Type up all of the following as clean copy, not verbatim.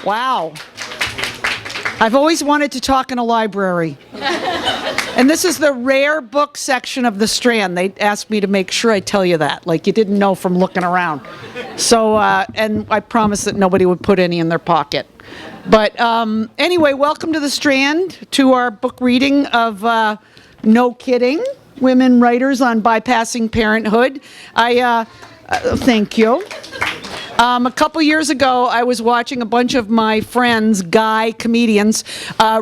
Wow. I've always wanted to talk in a library. And this is the rare book section of the Strand. They asked me to make sure I tell you that, like you didn't know from looking around. So, and I promised that nobody would put any in their pocket. But anyway, welcome to the Strand, to our book reading of No Kidding, Women Writers on Bypassing Parenthood. Thank you. A couple years ago, I was watching a bunch of my friends, guy comedians,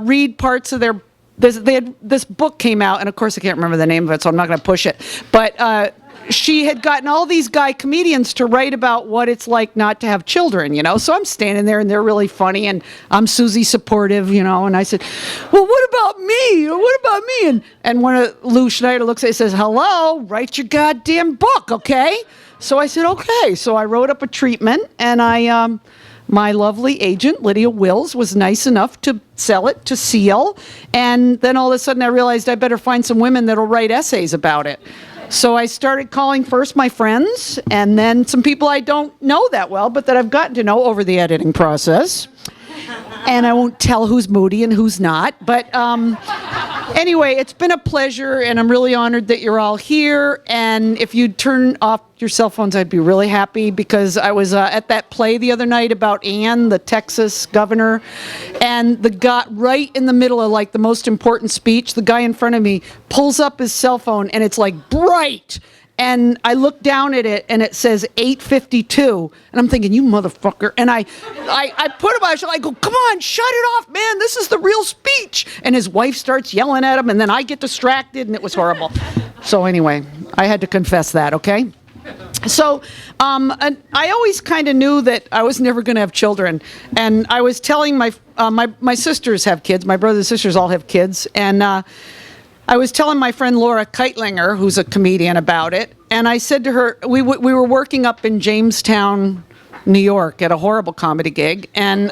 read parts of their. This book came out, and of course I can't remember the name of it, so I'm not going to push it. But she had gotten all these guy comedians to write about what it's like not to have children, you know. So I'm standing there, and they're really funny, and I'm Susie supportive, you know. And I said, "Well, what about me? What about me?" And one of Lou Schneider looks at it and says, "Hello, write your goddamn book, okay?" So I said, "Okay." So I wrote up a treatment, and my lovely agent, Lydia Wills, was nice enough to sell it to Seal. And then all of a sudden I realized I better find some women that'll write essays about it. So I started calling first my friends, and then some people I don't know that well, but that I've gotten to know over the editing process. And I won't tell who's moody and who's not. But anyway, it's been a pleasure, and I'm really honored that you're all here. And if you'd turn off your cell phones, I'd be really happy, because I was at that play the other night about Ann, the Texas governor, and the guy right in the middle of like the most important speech, the guy in front of me pulls up his cell phone, and it's like bright. And I look down at it, and it says 8:52, and I'm thinking, you motherfucker. And I put him on, I go, come on, shut it off, man, this is the real speech. And his wife starts yelling at him, and then I get distracted, and it was horrible. So anyway, I had to confess that, okay? So I always kind of knew that I was never going to have children. And I was telling my sisters have kids, my brothers and sisters all have kids, and I was telling my friend Laura Keitlinger, who's a comedian, about it, and I said to her, we were working up in Jamestown, New York, at a horrible comedy gig, and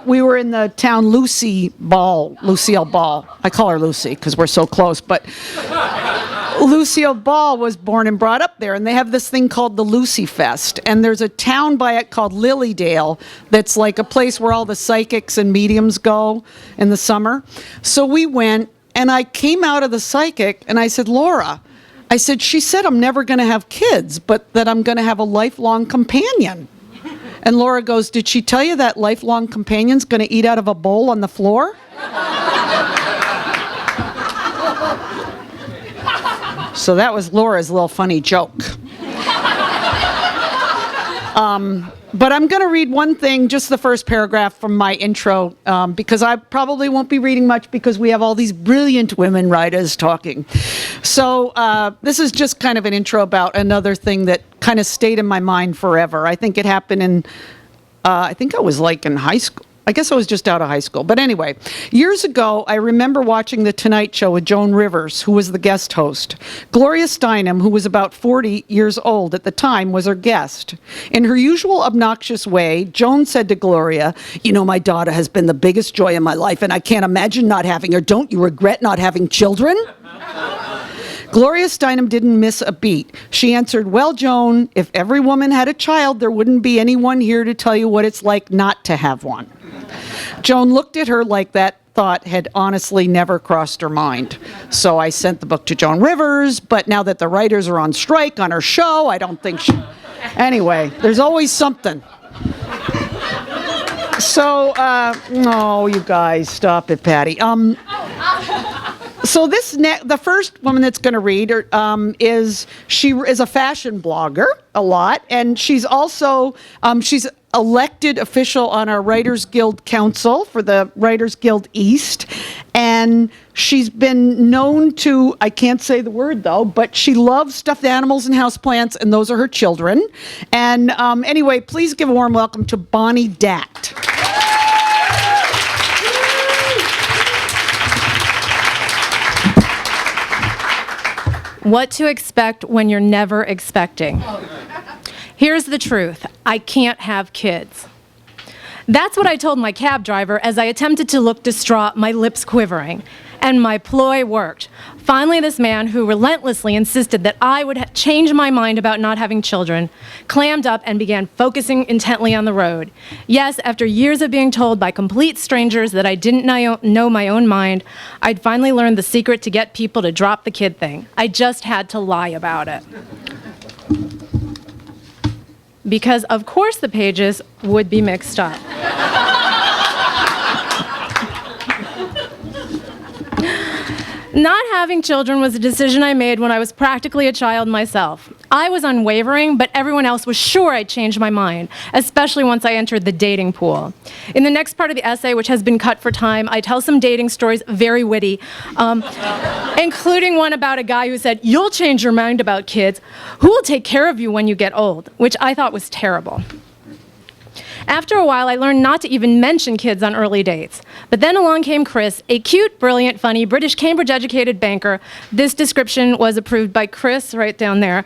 we were in the town Lucille Ball. I call her Lucy because we're so close, but Lucille Ball was born and brought up there, and they have this thing called the Lucy Fest, and there's a town by it called Lilydale that's like a place where all the psychics and mediums go in the summer. So we went. And I came out of the psychic, and I said, Laura, I said, she said I'm never going to have kids, but that I'm going to have a lifelong companion. And Laura goes, did she tell you that lifelong companion's going to eat out of a bowl on the floor? So that was Laura's little funny joke. But I'm going to read one thing, just the first paragraph from my intro, because I probably won't be reading much because we have all these brilliant women writers talking. So this is just kind of an intro about another thing that kind of stayed in my mind forever. I think it happened in, I think I was like in high school. I guess I was just out of high school. But anyway, years ago, I remember watching The Tonight Show with Joan Rivers, who was the guest host. Gloria Steinem, who was about 40 years old at the time, was her guest. In her usual obnoxious way, Joan said to Gloria, you know, my daughter has been the biggest joy in my life, and I can't imagine not having her. Don't you regret not having children? Gloria Steinem didn't miss a beat. She answered, well, Joan, if every woman had a child, there wouldn't be anyone here to tell you what it's like not to have one. Joan looked at her like that thought had honestly never crossed her mind. So I sent the book to Joan Rivers, but now that the writers are on strike on her show, I don't think she... Anyway, there's always something. So, oh, you guys, stop it, Patty. So the first woman that's going to read is a fashion blogger a lot, and she's also she's elected official on our Writers Guild Council for the Writers Guild East, and she's been known to, I can't say the word though, but she loves stuffed animals and houseplants, and those are her children. And anyway, please give a warm welcome to Bonnie Datt. What to expect when you're never expecting. Here's the truth. I can't have kids. That's what I told my cab driver as I attempted to look distraught, my lips quivering. And my ploy worked. Finally, this man, who relentlessly insisted that I would change my mind about not having children, clammed up and began focusing intently on the road. Yes, after years of being told by complete strangers that I didn't know my own mind, I'd finally learned the secret to get people to drop the kid thing. I just had to lie about it. Because, of course, the pages would be mixed up. Not having children was a decision I made when I was practically a child myself. I was unwavering, but everyone else was sure I'd change my mind, especially once I entered the dating pool. In the next part of the essay, which has been cut for time, I tell some dating stories, very witty, including one about a guy who said, "You'll change your mind about kids. Who will take care of you when you get old?" which I thought was terrible. After a while, I learned not to even mention kids on early dates. But then along came Chris, a cute, brilliant, funny, British Cambridge-educated banker. This description was approved by Chris, right down there.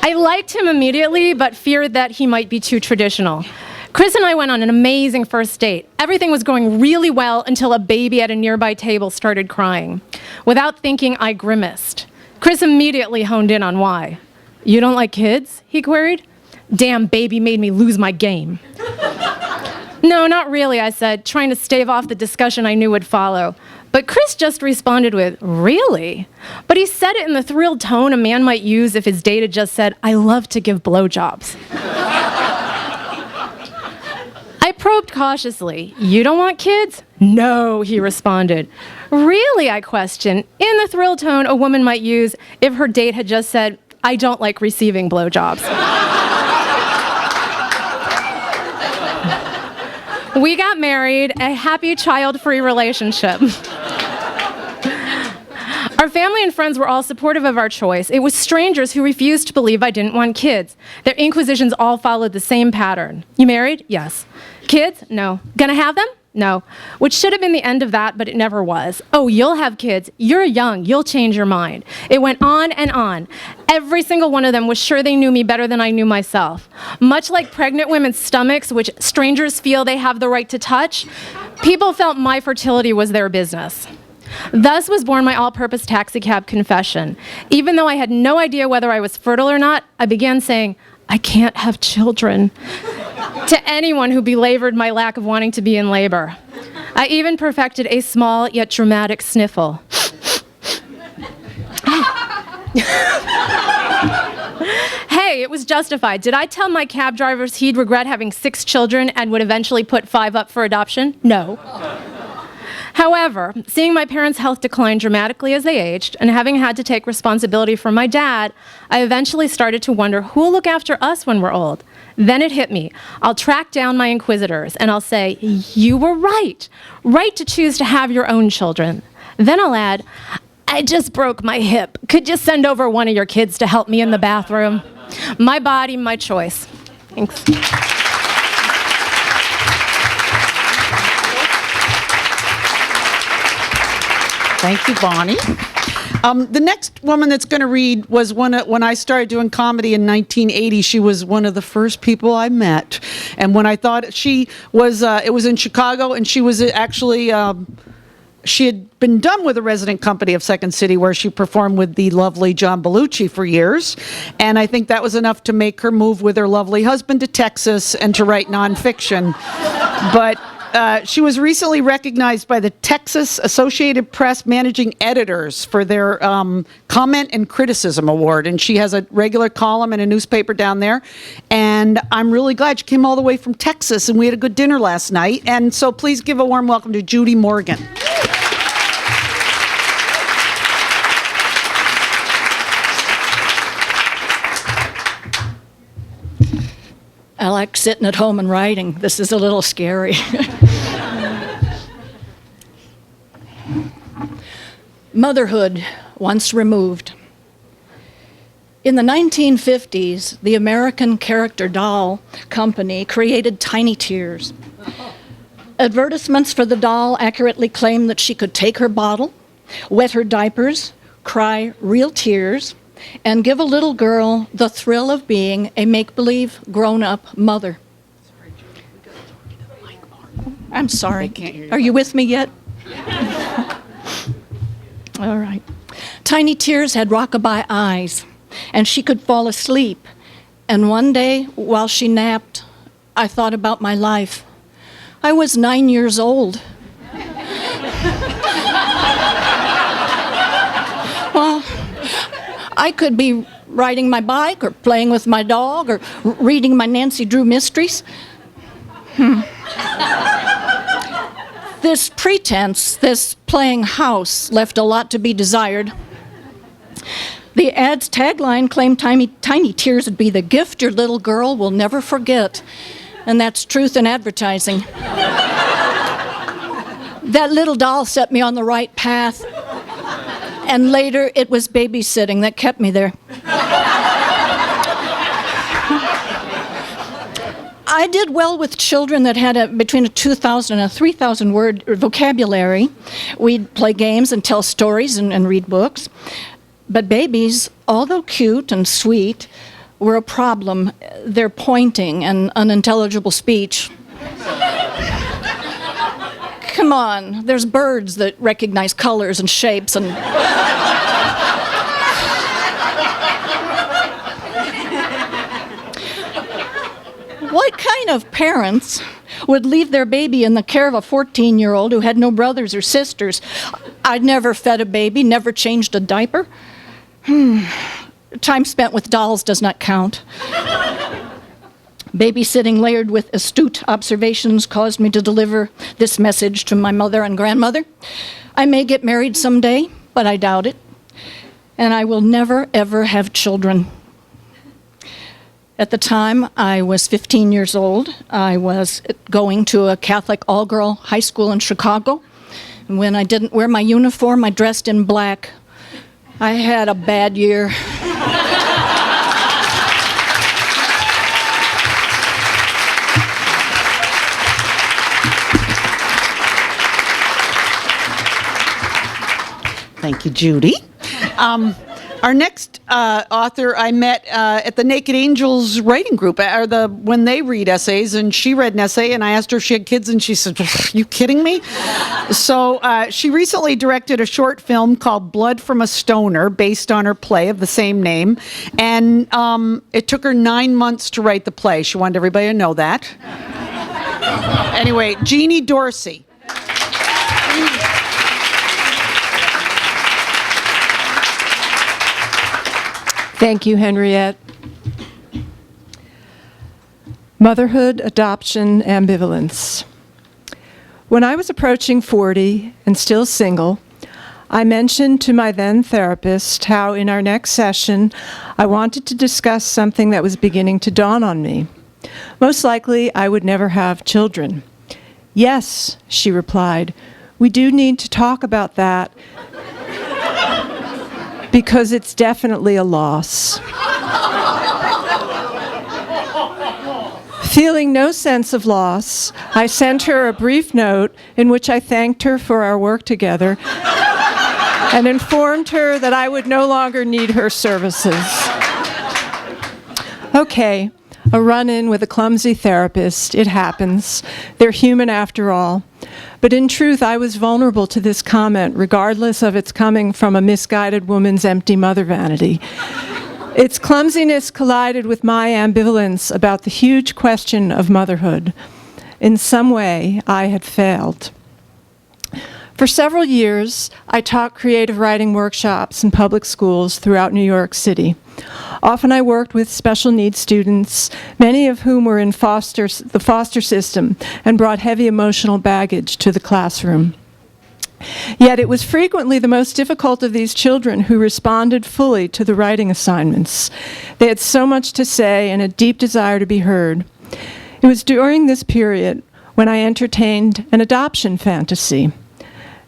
I liked him immediately, but feared that he might be too traditional. Chris and I went on an amazing first date. Everything was going really well until a baby at a nearby table started crying. Without thinking, I grimaced. Chris immediately honed in on why. "You don't like kids?" he queried. "Damn baby made me lose my game." "No, not really," I said, trying to stave off the discussion I knew would follow. But Chris just responded with, "Really?" But he said it in the thrilled tone a man might use if his date had just said, "I love to give blowjobs." I probed cautiously. "You don't want kids?" "No," he responded. "Really?" I questioned, in the thrilled tone a woman might use if her date had just said, "I don't like receiving blowjobs." We got married, a happy child-free relationship. Our family and friends were all supportive of our choice. It was strangers who refused to believe I didn't want kids. Their inquisitions all followed the same pattern. "You married?" "Yes." "Kids?" "No." "Gonna have them?" "No." Which should have been the end of that, but it never was. "Oh, you'll have kids. You're young. You'll change your mind." It went on and on. Every single one of them was sure they knew me better than I knew myself. Much like pregnant women's stomachs, which strangers feel they have the right to touch, people felt my fertility was their business. Thus was born my all-purpose taxicab confession. Even though I had no idea whether I was fertile or not, I began saying, "I can't have children," to anyone who belabored my lack of wanting to be in labor. I even perfected a small yet dramatic sniffle. Hey, it was justified. Did I tell my cab drivers he'd regret having 6 children and would eventually put 5 up for adoption? No. However, seeing my parents' health decline dramatically as they aged, and having had to take responsibility for my dad, I eventually started to wonder who will look after us when we're old. Then it hit me. I'll track down my inquisitors, and I'll say, "You were right. Right to choose to have your own children." Then I'll add, "I just broke my hip. Could you send over one of your kids to help me in the bathroom?" My body, my choice. Thanks. Thank you, Bonnie. The next woman that's going to read was when I started doing comedy in 1980. She was one of the first people I met. And when I thought she was, it was in Chicago, and she was actually, she had been done with a resident company of Second City, where she performed with the lovely John Belushi for years. And I think that was enough to make her move with her lovely husband to Texas and to write nonfiction. But she was recently recognized by the Texas Associated Press managing editors for their Comment and Criticism Award. And she has a regular column in a newspaper down there. And I'm really glad she came all the way from Texas, and we had a good dinner last night. And so please give a warm welcome to Judy Morgan. I like sitting at home and writing. This is a little scary. Motherhood once removed. In the 1950s, the American character doll company created Tiny Tears. Advertisements for the doll accurately claimed that she could take her bottle, wet her diapers, cry real tears, and give a little girl the thrill of being a make-believe grown-up mother. I'm sorry. Are you with me yet? All right. Tiny Tears had rockabye eyes, and she could fall asleep. And one day, while she napped, I thought about my life. I was 9 years old. Well, I could be riding my bike or playing with my dog or reading my Nancy Drew mysteries. This pretense, this playing house, left a lot to be desired. The ad's tagline claimed Tiny Tears would be the gift your little girl will never forget. And that's truth in advertising. That little doll set me on the right path. And later, it was babysitting that kept me there. I did well with children that had between a 2,000 and a 3,000 word vocabulary. We'd play games and tell stories and read books. But babies, although cute and sweet, were a problem. Their pointing and unintelligible speech. Come on, there's birds that recognize colors and shapes and... What kind of parents would leave their baby in the care of a 14-year-old who had no brothers or sisters? I'd never fed a baby, never changed a diaper. Time spent with dolls does not count. Babysitting layered with astute observations caused me to deliver this message to my mother and grandmother. I may get married someday, but I doubt it. And I will never, ever have children. At the time, I was 15 years old. I was going to a Catholic all-girl high school in Chicago. And when I didn't wear my uniform, I dressed in black. I had a bad year. Thank you, Judy. Our next author I met at the Naked Angels writing group, when they read essays, and she read an essay, and I asked her if she had kids, and she said, "Are you kidding me?" So she recently directed a short film called Blood from a Stoner, based on her play of the same name, and it took her 9 months to write the play. She wanted everybody to know that. Anyway, Jeanne Dorsey. Thank you, Henriette. Motherhood, adoption, ambivalence. When I was approaching 40 and still single, I mentioned to my then therapist how in our next session I wanted to discuss something that was beginning to dawn on me. Most likely, I would never have children. "Yes," she replied, "we do need to talk about that because it's definitely a loss." Feeling no sense of loss, I sent her a brief note in which I thanked her for our work together and informed her that I would no longer need her services. Okay, a run-in with a clumsy therapist, it happens. They're human after all. But in truth, I was vulnerable to this comment, regardless of its coming from a misguided woman's empty mother vanity. Its clumsiness collided with my ambivalence about the huge question of motherhood. In some way, I had failed. For several years, I taught creative writing workshops in public schools throughout New York City. Often I worked with special needs students, many of whom were in the foster system and brought heavy emotional baggage to the classroom. Yet it was frequently the most difficult of these children who responded fully to the writing assignments. They had so much to say and a deep desire to be heard. It was during this period when I entertained an adoption fantasy.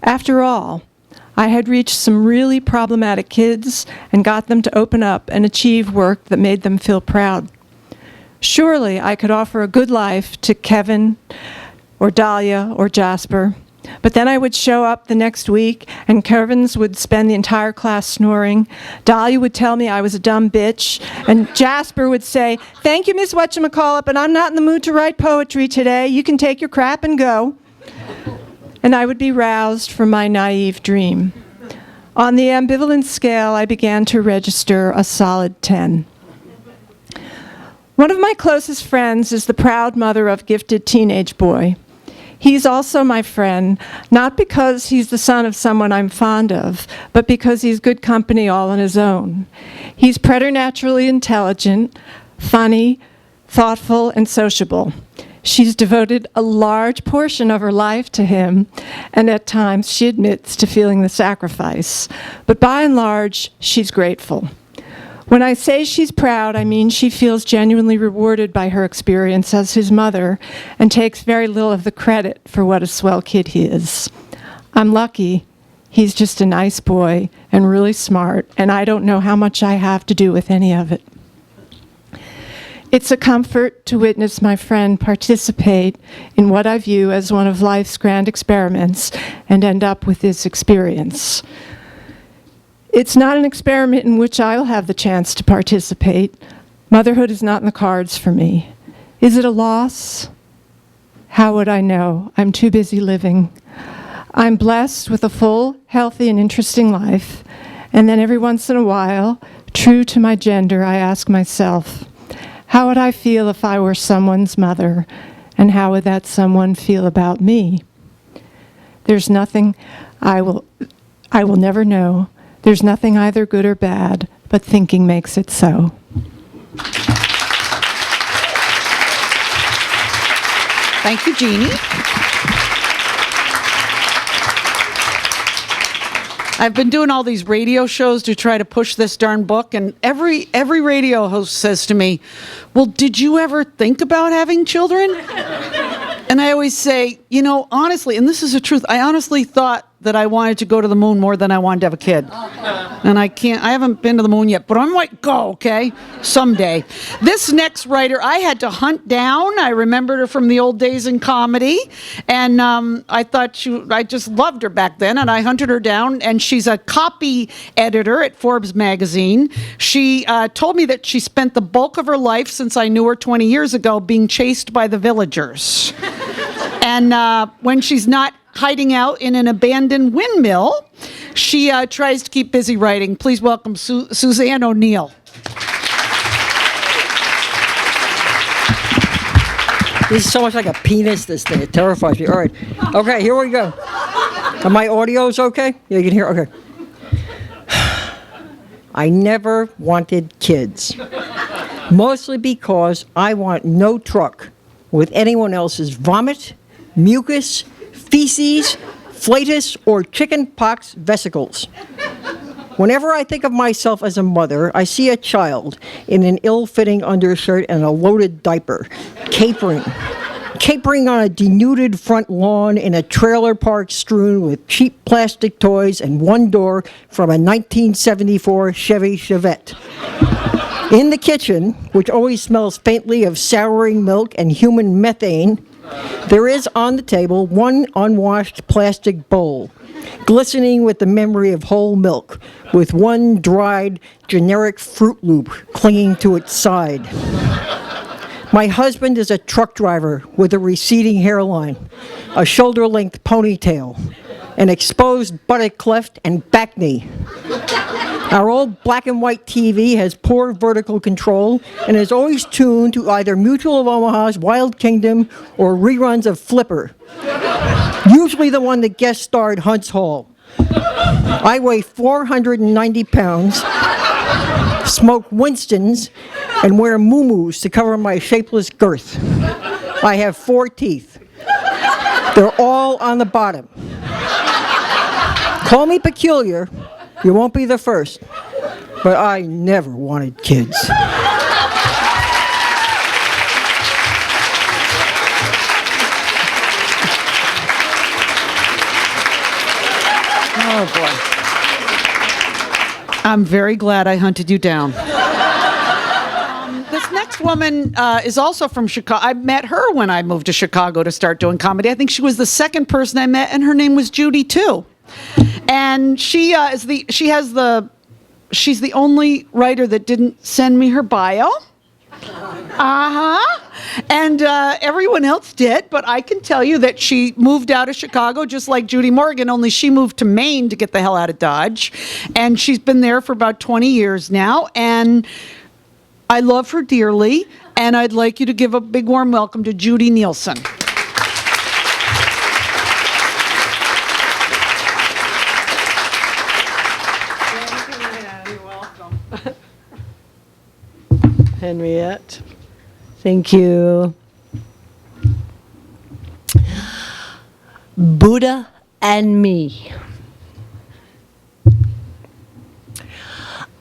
After all, I had reached some really problematic kids and got them to open up and achieve work that made them feel proud. Surely I could offer a good life to Kevin or Dahlia or Jasper, but then I would show up the next week and Kevin's would spend the entire class snoring. Dahlia would tell me I was a dumb bitch, and Jasper would say, "Thank you, Miss Whatchamacallit, but I'm not in the mood to write poetry today. You can take your crap and go." and I would be roused from my naive dream. On the ambivalence scale, I began to register a solid 10. One of my closest friends is the proud mother of a gifted teenage boy. He's also my friend, not because he's the son of someone I'm fond of, but because he's good company all on his own. He's preternaturally intelligent, funny, thoughtful, and sociable. She's devoted a large portion of her life to him, and at times she admits to feeling the sacrifice. But by and large, she's grateful. When I say she's proud, I mean she feels genuinely rewarded by her experience as his mother and takes very little of the credit for what a swell kid he is. I'm lucky. He's just a nice boy and really smart, and I don't know how much I have to do with any of it. It's a comfort to witness my friend participate in what I view as one of life's grand experiments and end up with this experience. It's not an experiment in which I'll have the chance to participate. Motherhood is not in the cards for me. Is it a loss? How would I know? I'm too busy living. I'm blessed with a full, healthy, and interesting life. And then every once in a while, true to my gender, I ask myself, how would I feel if I were someone's mother? And how would that someone feel about me? There's nothing I will never know. There's nothing either good or bad, but thinking makes it so. Thank you, Jeannie. I've been doing all these radio shows to try to push this darn book, and every radio host says to me, well, did you ever think about having children? And I always say, you know, honestly, and this is the truth, I honestly thought that I wanted to go to the moon more than I wanted to have a kid. And I haven't been to the moon yet, but I might go, okay? Someday. This next writer, I had to hunt down. I remembered her from the old days in comedy. And I thought I just loved her back then, and I hunted her down. And she's a copy editor at Forbes magazine. She told me that she spent the bulk of her life since I knew her 20 years ago being chased by the villagers. And when she's not hiding out in an abandoned windmill, she tries to keep busy writing. Please welcome Suzanne O'Neill. This is so much like a penis, this thing. It terrifies me. All right. Okay, here we go. Are my audio's okay? Yeah, you can hear? Okay. I never wanted kids. Mostly because I want no truck with anyone else's vomit, mucus, feces, flatus, or chicken pox vesicles. Whenever I think of myself as a mother, I see a child in an ill-fitting undershirt and a loaded diaper, capering on a denuded front lawn in a trailer park strewn with cheap plastic toys and one door from a 1974 Chevy Chevette. In the kitchen, which always smells faintly of souring milk and human methane, there is on the table one unwashed plastic bowl, glistening with the memory of whole milk, with one dried, generic Fruit Loop clinging to its side. My husband is a truck driver with a receding hairline, a shoulder-length ponytail, an exposed buttock cleft, and back knee. Our old black and white TV has poor vertical control and is always tuned to either Mutual of Omaha's Wild Kingdom or reruns of Flipper. Usually the one that guest starred Hunt's Hall. I weigh 490 pounds, smoke Winstons, and wear muumuus to cover my shapeless girth. I have 4 teeth. They're all on the bottom. Call me peculiar. You won't be the first, but I never wanted kids. Oh, boy. I'm very glad I hunted you down. This next woman is also from Chicago. I met her when I moved to Chicago to start doing comedy. I think she was the second person I met, and her name was Judy, too. And she's the only writer that didn't send me her bio. And everyone else did, but I can tell you that she moved out of Chicago just like Judy Morgan, only she moved to Maine to get the hell out of Dodge. And she's been there for about 20 years now, and I love her dearly, and I'd like you to give a big warm welcome to Judy Nielsen. Henriette. Thank you. Buddha and me.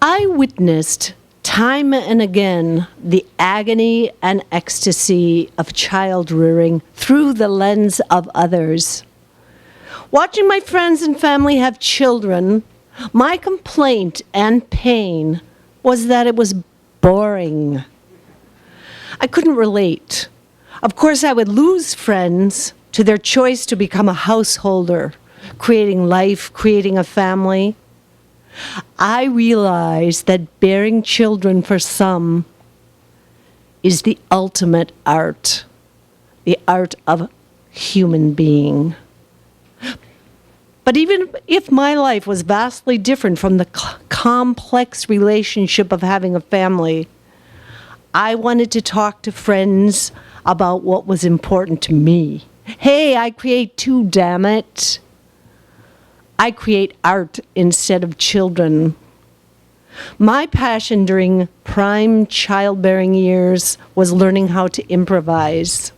I witnessed time and again the agony and ecstasy of child rearing through the lens of others. Watching my friends and family have children, my complaint and pain was that it was boring. I couldn't relate. Of course, I would lose friends to their choice to become a householder, creating life, creating a family. I realized that bearing children for some is the ultimate art, the art of human being. But even if my life was vastly different from the complex relationship of having a family, I wanted to talk to friends about what was important to me. Hey, I create too, damn it. I create art instead of children. My passion during prime childbearing years was learning how to improvise.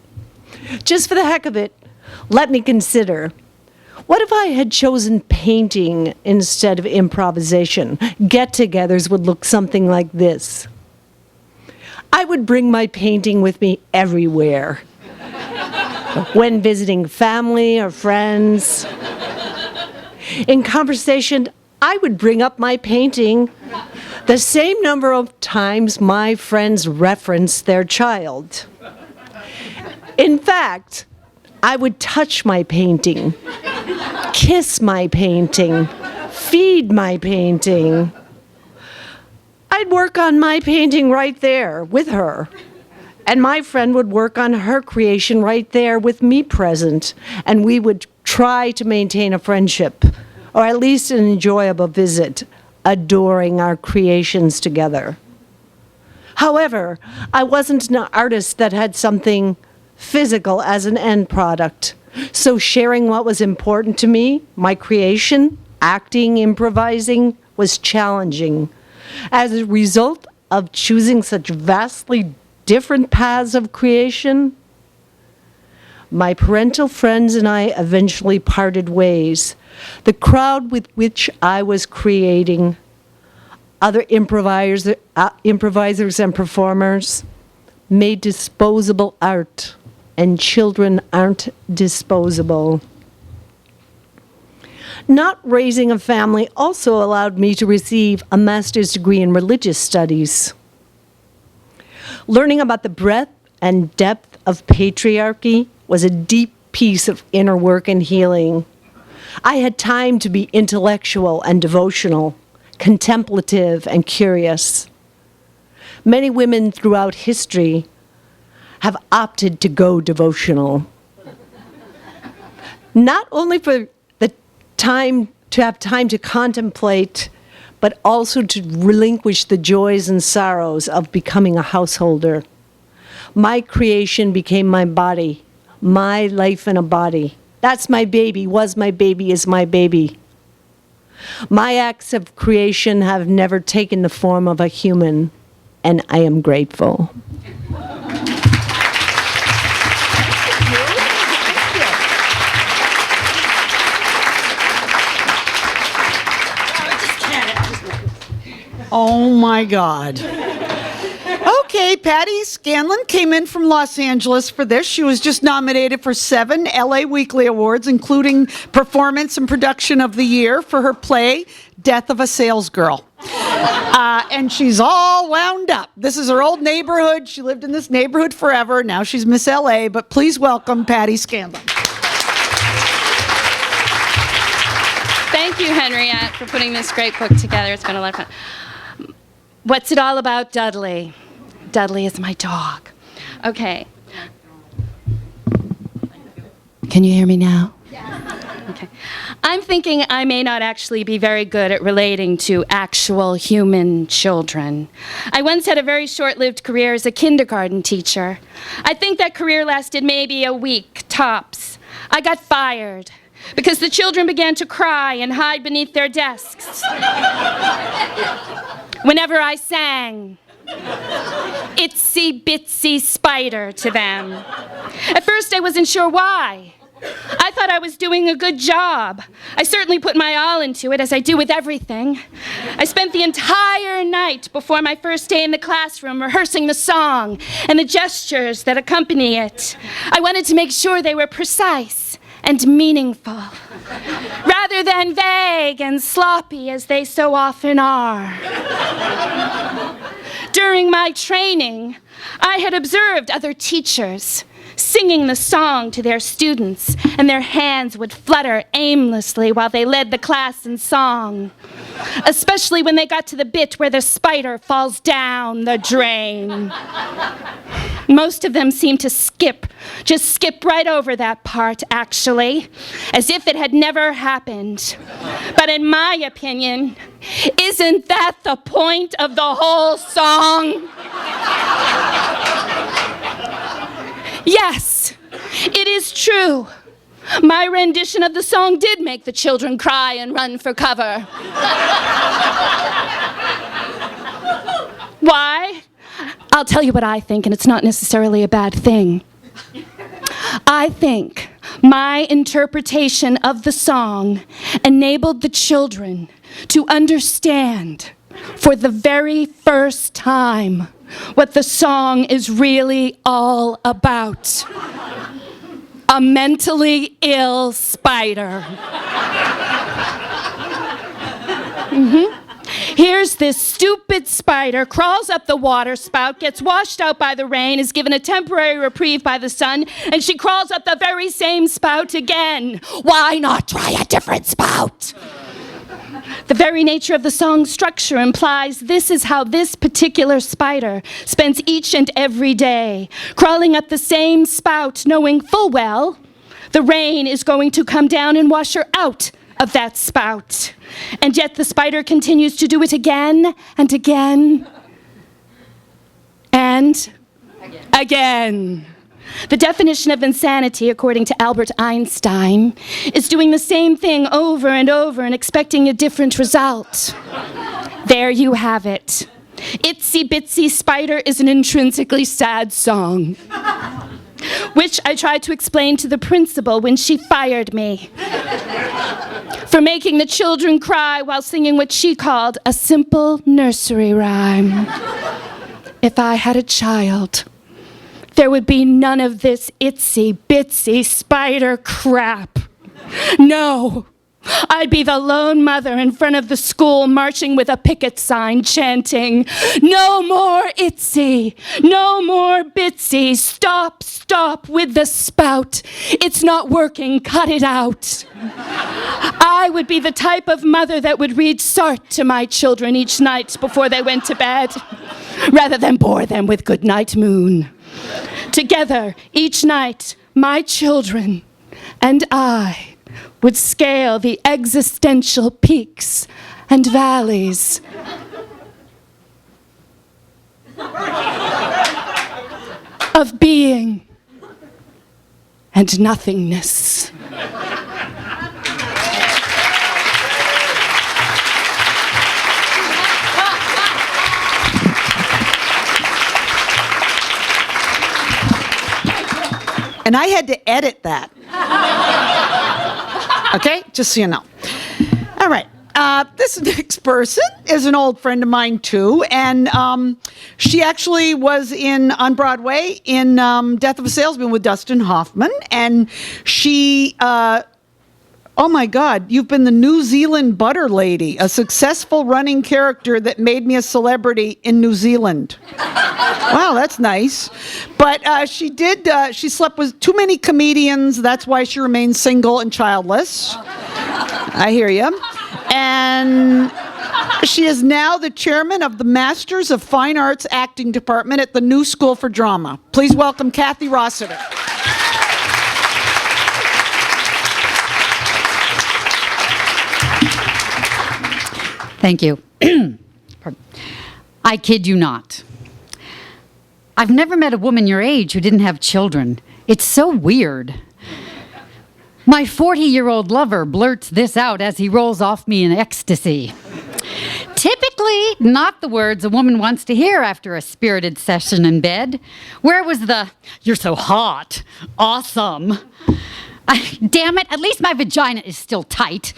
Just for the heck of it, let me consider, what if I had chosen painting instead of improvisation? Get-togethers would look something like this. I would bring my painting with me everywhere. When visiting family or friends. In conversation, I would bring up my painting the same number of times my friends referenced their child. In fact, I would touch my painting, kiss my painting, feed my painting. I'd work on my painting right there with her. And my friend would work on her creation right there with me present. And we would try to maintain a friendship, or at least an enjoyable visit, adoring our creations together. However, I wasn't an artist that had something physical as an end product. So sharing what was important to me, my creation, acting, improvising, was challenging. As a result of choosing such vastly different paths of creation, my parental friends and I eventually parted ways. The crowd with which I was creating, other improvisers and performers, made disposable art, and children aren't disposable. Not raising a family also allowed me to receive a master's degree in religious studies. Learning about the breadth and depth of patriarchy was a deep piece of inner work and healing. I had time to be intellectual and devotional, contemplative and curious. Many women throughout history have opted to go devotional. Not only for the time to have time to contemplate, but also to relinquish the joys and sorrows of becoming a householder. My creation became my body, my life in a body. That's my baby, was my baby, is my baby. My acts of creation have never taken the form of a human, and I am grateful. Oh my God. Okay, Patty Scanlon came in from Los Angeles for this. She was just nominated for 7 LA Weekly Awards, including Performance and Production of the Year for her play, Death of a Salesgirl. And she's all wound up. This is her old neighborhood. She lived in this neighborhood forever. Now she's Miss LA, but please welcome Patty Scanlon. Thank you, Henriette, for putting this great book together. It's been a lot of fun. What's it all about, Dudley? Dudley is my dog. Okay. Can you hear me now? Okay. I'm thinking I may not actually be very good at relating to actual human children. I once had a very short-lived career as a kindergarten teacher. I think that career lasted maybe a week, tops. I got fired because the children began to cry and hide beneath their desks whenever I sang Itsy Bitsy Spider to them. At first I wasn't sure why. I thought I was doing a good job. I certainly put my all into it, as I do with everything. I spent the entire night before my first day in the classroom rehearsing the song and the gestures that accompany it. I wanted to make sure they were precise and meaningful, rather than vague and sloppy as they so often are. During my training, I had observed other teachers singing the song to their students, and their hands would flutter aimlessly while they led the class in song, especially when they got to the bit where the spider falls down the drain. Most of them seemed to just skip right over that part, actually, as if it had never happened. But in my opinion, isn't that the point of the whole song? Yes, it is true. My rendition of the song did make the children cry and run for cover. Why? I'll tell you what I think, and it's not necessarily a bad thing. I think my interpretation of the song enabled the children to understand for the very first time what the song is really all about. A mentally ill spider. Here's this stupid spider, crawls up the water spout, gets washed out by the rain, is given a temporary reprieve by the sun, and she crawls up the very same spout again. Why not try a different spout? The very nature of the song's structure implies this is how this particular spider spends each and every day, crawling up the same spout, knowing full well the rain is going to come down and wash her out of that spout. And yet the spider continues to do it again and again and again. The definition of insanity, according to Albert Einstein, is doing the same thing over and over and expecting a different result. There you have it. Itsy Bitsy Spider is an intrinsically sad song, which I tried to explain to the principal when she fired me for making the children cry while singing what she called a simple nursery rhyme. If I had a child, there would be none of this itsy bitsy spider crap. No, I'd be the lone mother in front of the school marching with a picket sign chanting, "No more itsy, no more bitsy, stop, stop with the spout. It's not working, cut it out." I would be the type of mother that would read Sartre to my children each night before they went to bed, rather than bore them with Goodnight Moon. Together, each night, my children and I would scale the existential peaks and valleys of being and nothingness. And I had to edit that. Okay, just so you know. All right. This next person is an old friend of mine too, and she actually was on Broadway in Death of a Salesman with Dustin Hoffman, and she. Oh my God, you've been the New Zealand butter lady, a successful running character that made me a celebrity in New Zealand. Wow, that's nice. But she slept with too many comedians. That's why she remains single and childless. I hear you. And She is now the chairman of the Masters of Fine Arts Acting Department at the New School for Drama. Please welcome Kathy Rossetter. Thank you. I kid you not. I've never met a woman your age who didn't have children. It's so weird. My 40-year-old lover blurts this out as he rolls off me in ecstasy. Typically, not the words a woman wants to hear after a spirited session in bed. Where was the, "You're so hot, awesome"? Damn it, at least my vagina is still tight.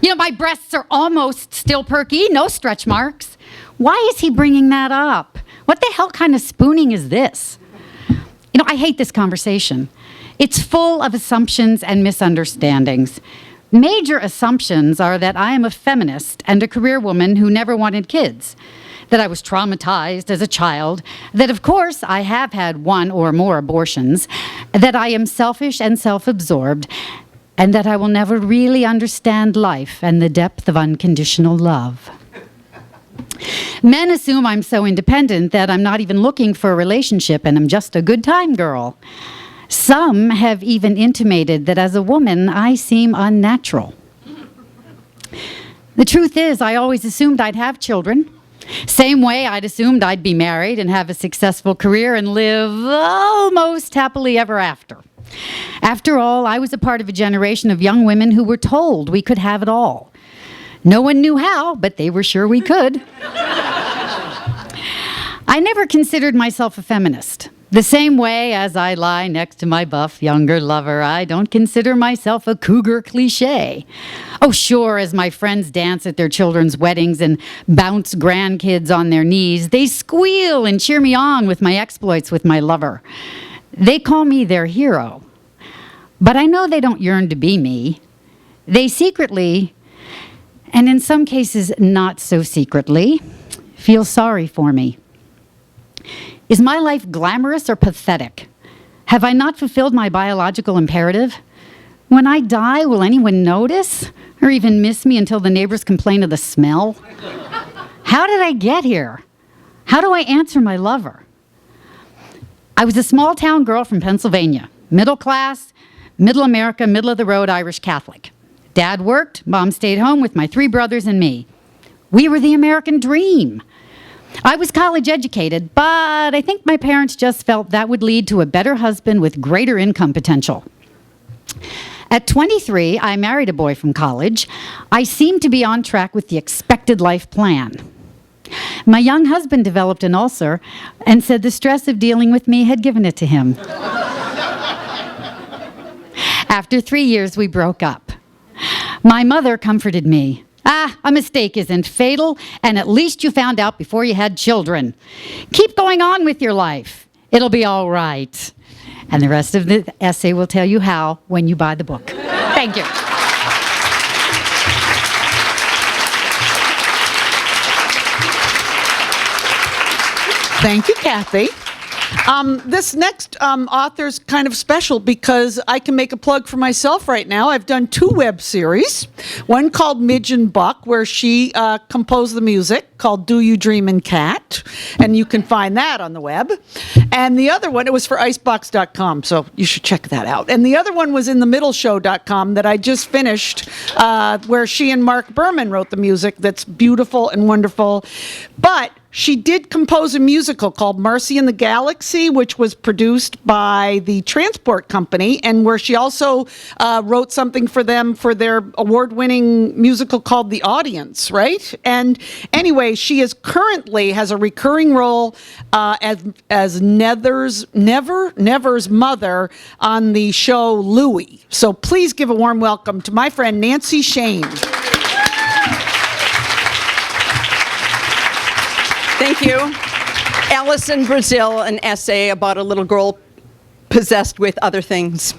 You know, my breasts are almost still perky, no stretch marks. Why is he bringing that up? What the hell kind of spooning is this? You know, I hate this conversation. It's full of assumptions and misunderstandings. Major assumptions are that I am a feminist and a career woman who never wanted kids, that I was traumatized as a child, that of course I have had one or more abortions, that I am selfish and self-absorbed, and that I will never really understand life and the depth of unconditional love. Men assume I'm so independent that I'm not even looking for a relationship and I'm just a good time girl. Some have even intimated that as a woman, I seem unnatural. The truth is, I always assumed I'd have children. Same way I'd assumed I'd be married and have a successful career and live almost happily ever after. After all, I was a part of a generation of young women who were told we could have it all. No one knew how, but they were sure we could. I never considered myself a feminist. The same way as I lie next to my buff younger lover, I don't consider myself a cougar cliché. Oh, sure, as my friends dance at their children's weddings and bounce grandkids on their knees, they squeal and cheer me on with my exploits with my lover. They call me their hero. But I know they don't yearn to be me. They secretly, and in some cases not so secretly, feel sorry for me. Is my life glamorous or pathetic? Have I not fulfilled my biological imperative? When I die, will anyone notice or even miss me until the neighbors complain of the smell? How did I get here? How do I answer my lover? I was a small town girl from Pennsylvania, middle class, middle America, middle of the road Irish Catholic. Dad worked, Mom stayed home with my 3 brothers and me. We were the American dream. I was college educated, but I think my parents just felt that would lead to a better husband with greater income potential. At 23, I married a boy from college. I seemed to be on track with the expected life plan. My young husband developed an ulcer and said the stress of dealing with me had given it to him. After 3 years, we broke up. My mother comforted me. A mistake isn't fatal, and at least you found out before you had children. Keep going on with your life. It'll be all right. And the rest of the essay will tell you how when you buy the book. Thank you. Thank you, Kathy. This next author's kind of special because I can make a plug for myself right now. I've done 2 web series, one called Midge and Buck, where she composed the music, called Do You Dream in Cat, and you can find that on the web. And the other one, it was for icebox.com, so you should check that out. And the other one was in themiddleshow.com that I just finished, where she and Mark Berman wrote the music that's beautiful and wonderful. But she did compose a musical called Marcy and the Galaxy, which was produced by the Transport Company, and where she also wrote something for them for their award-winning musical called The Audience, right? And anyway, she is currently has a recurring role as Never's mother on the show Louie. So please give a warm welcome to my friend Nancy Shayne. Thank you. Alice in Brazil, an essay about a little girl possessed with other things.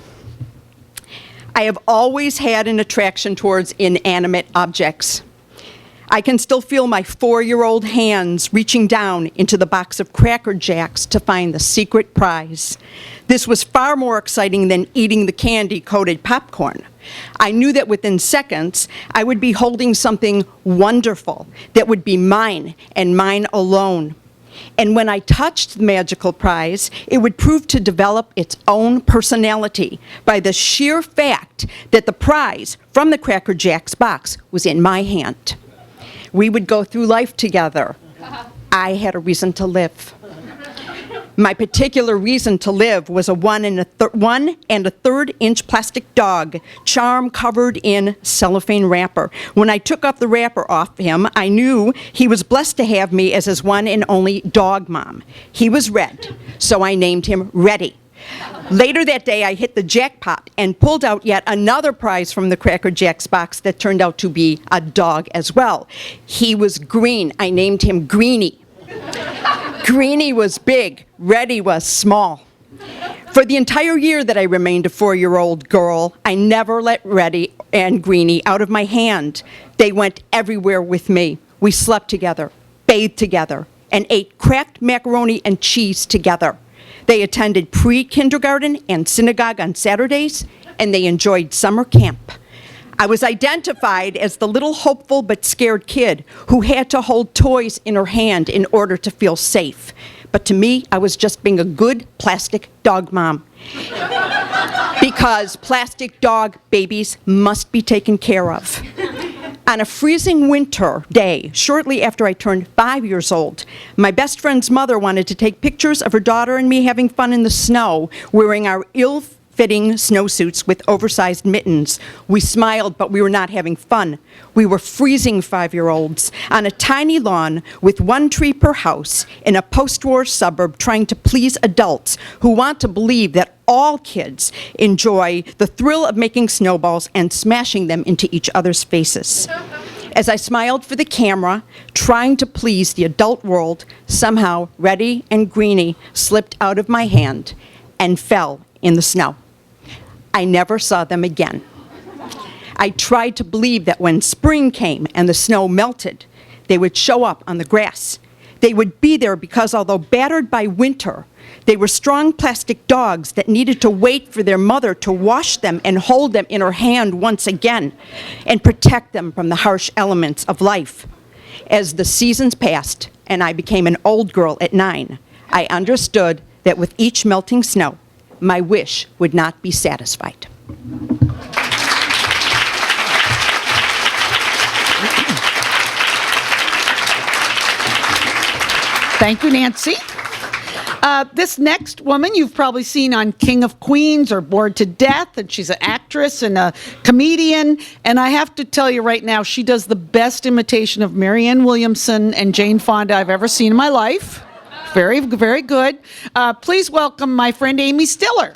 I have always had an attraction towards inanimate objects. I can still feel my 4-year-old hands reaching down into the box of Cracker Jacks to find the secret prize. This was far more exciting than eating the candy-coated popcorn. I knew that within seconds, I would be holding something wonderful that would be mine and mine alone. And when I touched the magical prize, it would prove to develop its own personality by the sheer fact that the prize from the Cracker Jacks box was in my hand. We would go through life together. I had a reason to live. My particular reason to live was a 1 1/3 inch plastic dog, charm covered in cellophane wrapper. When I took off the wrapper off him, I knew he was blessed to have me as his one and only dog mom. He was red, so I named him Reddy. Later that day, I hit the jackpot and pulled out yet another prize from the Cracker Jacks box that turned out to be a dog as well. He was green. I named him Greenie. Greenie was big, Reddy was small. For the entire year that I remained a 4-year-old girl, I never let Reddy and Greenie out of my hand. They went everywhere with me. We slept together, bathed together, and ate Kraft macaroni and cheese together. They attended pre-kindergarten and synagogue on Saturdays, and they enjoyed summer camp. I was identified as the little hopeful but scared kid who had to hold toys in her hand in order to feel safe. But to me, I was just being a good plastic dog mom. Because plastic dog babies must be taken care of. On a freezing winter day, shortly after I turned 5 years old, my best friend's mother wanted to take pictures of her daughter and me having fun in the snow, wearing our ill-fitting snowsuits with oversized mittens. We smiled, but we were not having fun. We were freezing 5-year-olds on a tiny lawn with 1 tree per house in a post-war suburb trying to please adults who want to believe that all kids enjoy the thrill of making snowballs and smashing them into each other's faces. As I smiled for the camera, trying to please the adult world, somehow Reddy and Greenie slipped out of my hand and fell in the snow. I never saw them again. I tried to believe that when spring came and the snow melted, they would show up on the grass. They would be there because although battered by winter, they were strong plastic dogs that needed to wait for their mother to wash them and hold them in her hand once again and protect them from the harsh elements of life. As the seasons passed and I became an old girl at 9, I understood that with each melting snow, my wish would not be satisfied. Thank you, Nancy. This next woman you've probably seen on King of Queens or Bored to Death, and she's an actress and a comedian. And I have to tell you right now, she does the best imitation of Marianne Williamson and Jane Fonda I've ever seen in my life. Very, very good. Please welcome my friend Amy Stiller.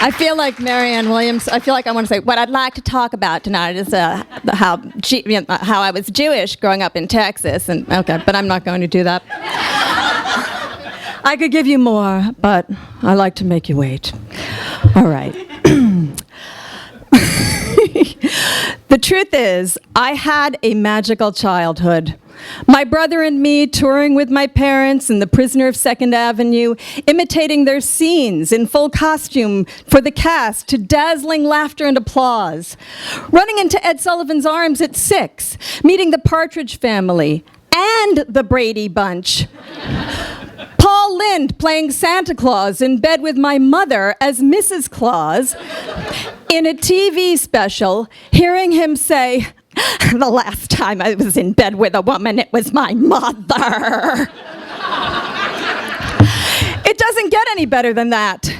I feel like Marianne Williams. I feel like I want to say what I'd like to talk about tonight is how I was Jewish growing up in Texas, and okay, but I'm not going to do that. I could give you more, but I like to make you wait. All right. The truth is, I had a magical childhood. My brother and me touring with my parents in The Prisoner of 2nd Avenue, imitating their scenes in full costume for the cast to dazzling laughter and applause. Running into Ed Sullivan's arms at 6, meeting the Partridge Family and the Brady Bunch. Paul Lynde playing Santa Claus in bed with my mother as Mrs. Claus. In a TV special, hearing him say, "The last time I was in bed with a woman, it was my mother." It doesn't get any better than that.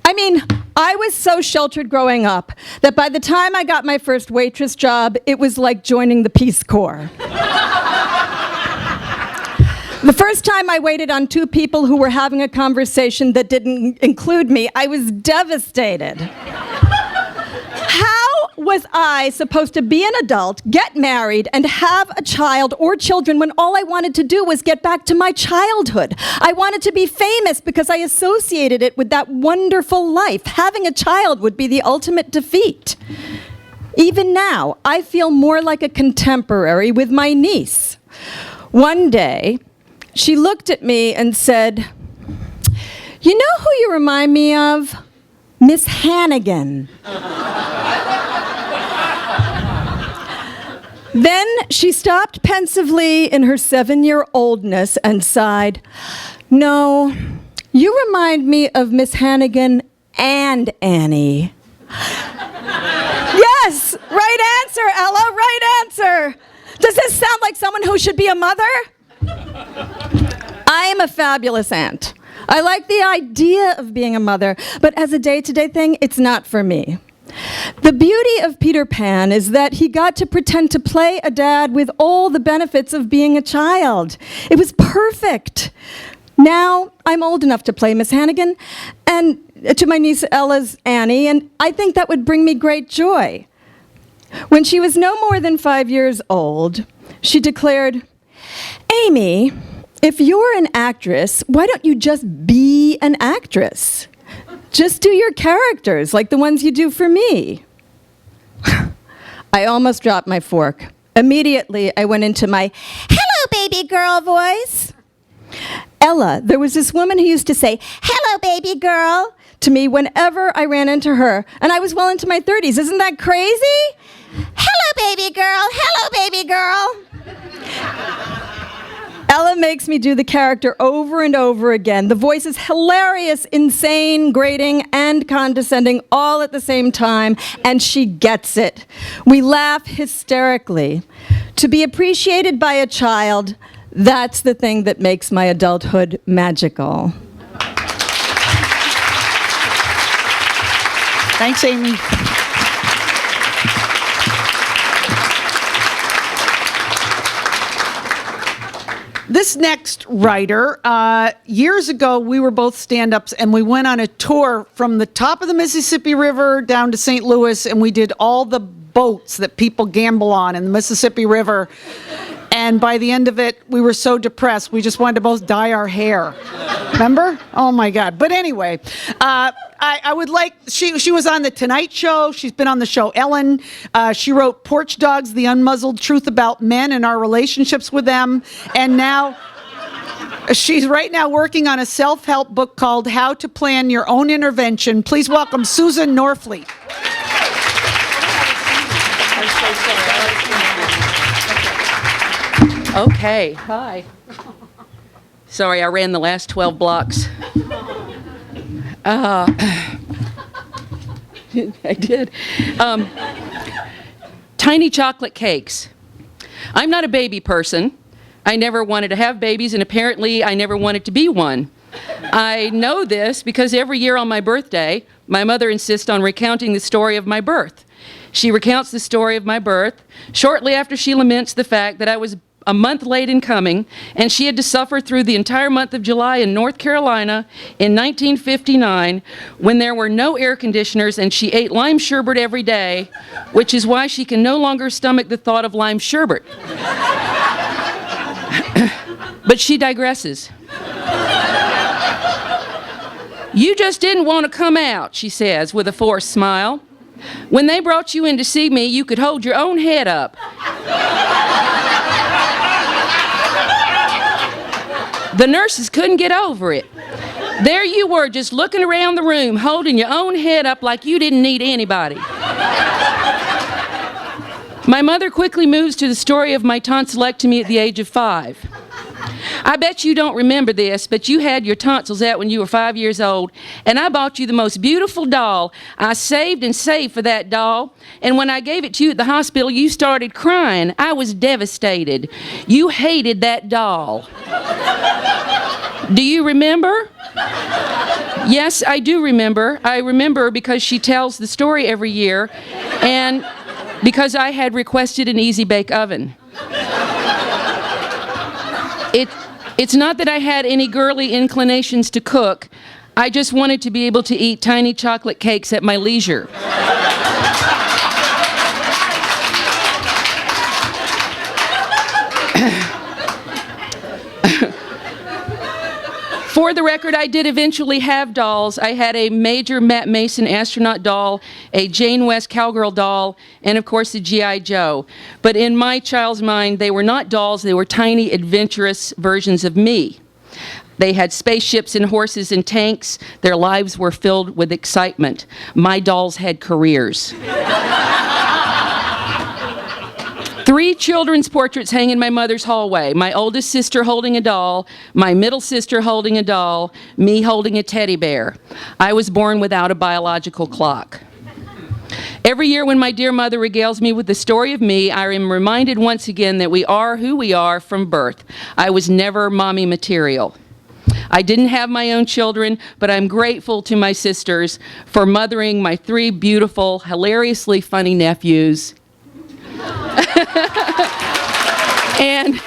I mean, I was so sheltered growing up that by the time I got my first waitress job, it was like joining the Peace Corps. The first time I waited on 2 people who were having a conversation that didn't include me, I was devastated. How was I supposed to be an adult, get married, and have a child or children when all I wanted to do was get back to my childhood? I wanted to be famous because I associated it with that wonderful life. Having a child would be the ultimate defeat. Even now, I feel more like a contemporary with my niece. One day, she looked at me and said, "You know who you remind me of? Miss Hannigan." Then she stopped pensively in her 7-year-oldness and sighed, "No, you remind me of Miss Hannigan and Annie." Yes, right answer, Ella, right answer. Does this sound like someone who should be a mother? I am a fabulous aunt. I like the idea of being a mother, but as a day-to-day thing, it's not for me. The beauty of Peter Pan is that he got to pretend to play a dad with all the benefits of being a child. It was perfect. Now I'm old enough to play Miss Hannigan and to my niece Ella's Annie, and I think that would bring me great joy. When she was no more than 5 years old, she declared, "Amy, if you're an actress, why don't you just be an actress? Just do your characters like the ones you do for me." I almost dropped my fork. Immediately, I went into my "hello, baby girl" voice. Ella, there was this woman who used to say, "Hello, baby girl," to me whenever I ran into her, and I was well into my 30s. Isn't that crazy? "Hello, baby girl. Hello, baby girl." Ella makes me do the character over and over again. The voice is hilarious, insane, grating, and condescending all at the same time, and she gets it. We laugh hysterically. To be appreciated by a child, that's the thing that makes my adulthood magical. Thanks, Amy. This next writer, years ago, we were both stand-ups, and we went on a tour from the top of the Mississippi River down to St. Louis, and we did all the boats that people gamble on in the Mississippi River. And by the end of it, we were so depressed, we just wanted to both dye our hair. Remember? Oh, my God. But anyway, I would like, she was on The Tonight Show. She's been on the show Ellen. She wrote Porch Dogs, The Unmuzzled Truth About Men and Our Relationships with Them. And now, she's right now working on a self-help book called How to Plan Your Own Intervention. Please welcome Susan Norfleet. Okay, hi. Sorry, I ran the last 12 blocks. I did. Tiny chocolate cakes. I'm not a baby person. I never wanted to have babies, and apparently I never wanted to be one. I know this because every year on my birthday, my mother insists on recounting the story of my birth. She recounts the story of my birth shortly after she laments the fact that I was a month late in coming, and she had to suffer through the entire month of July in North Carolina in 1959 when there were no air conditioners and she ate lime sherbet every day, which is why she can no longer stomach the thought of lime sherbet. But she digresses. "You just didn't want to come out," she says with a forced smile. "When they brought you in to see me, you could hold your own head up. The nurses couldn't get over it. There you were, just looking around the room, holding your own head up like you didn't need anybody." My mother quickly moves to the story of my tonsillectomy at the age of 5. "I bet you don't remember this, but you had your tonsils out when you were 5 years old, and I bought you the most beautiful doll. I saved and saved for that doll, and when I gave it to you at the hospital, you started crying. I was devastated. You hated that doll. Do you remember?" Yes, I do remember. I remember because she tells the story every year, and because I had requested an easy bake oven. It's not that I had any girly inclinations to cook. I just wanted to be able to eat tiny chocolate cakes at my leisure. For the record, I did eventually have dolls. I had a Major Matt Mason astronaut doll, a Jane West cowgirl doll, and of course a G.I. Joe. But in my child's mind, they were not dolls, they were tiny, adventurous versions of me. They had spaceships and horses and tanks. Their lives were filled with excitement. My dolls had careers. 3 children's portraits hang in my mother's hallway. My oldest sister holding a doll, my middle sister holding a doll, me holding a teddy bear. I was born without a biological clock. Every year when my dear mother regales me with the story of me, I am reminded once again that we are who we are from birth. I was never mommy material. I didn't have my own children, but I'm grateful to my sisters for mothering my 3 beautiful, hilariously funny nephews. and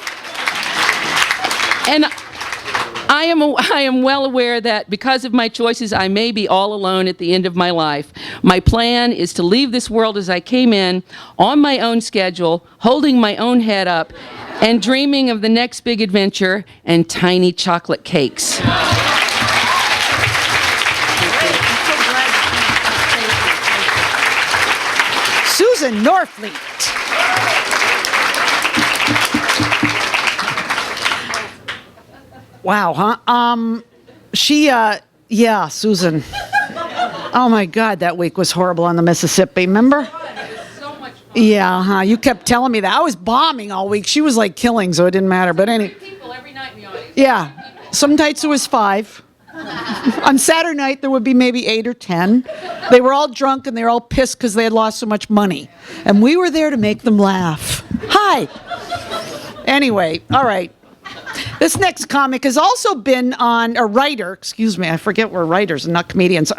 I am well aware that because of my choices, I may be all alone at the end of my life. My plan is to leave this world as I came in, on my own schedule, holding my own head up, and dreaming of the next big adventure and tiny chocolate cakes. Susan Norfleet. Wow, huh? Yeah, Susan. Oh my God, that week was horrible on the Mississippi, remember? Yeah, huh? You kept telling me that. I was bombing all week. She was like killing, so it didn't matter. But anyway. People every night in the audience. Yeah. Some nights it was 5. On Saturday night, there would be maybe 8 or 10. They were all drunk and they were all pissed because they had lost so much money. And we were there to make them laugh. Hi. Anyway, all right. This next comic has also been on, a writer, excuse me, I forget we're writers and not comedians.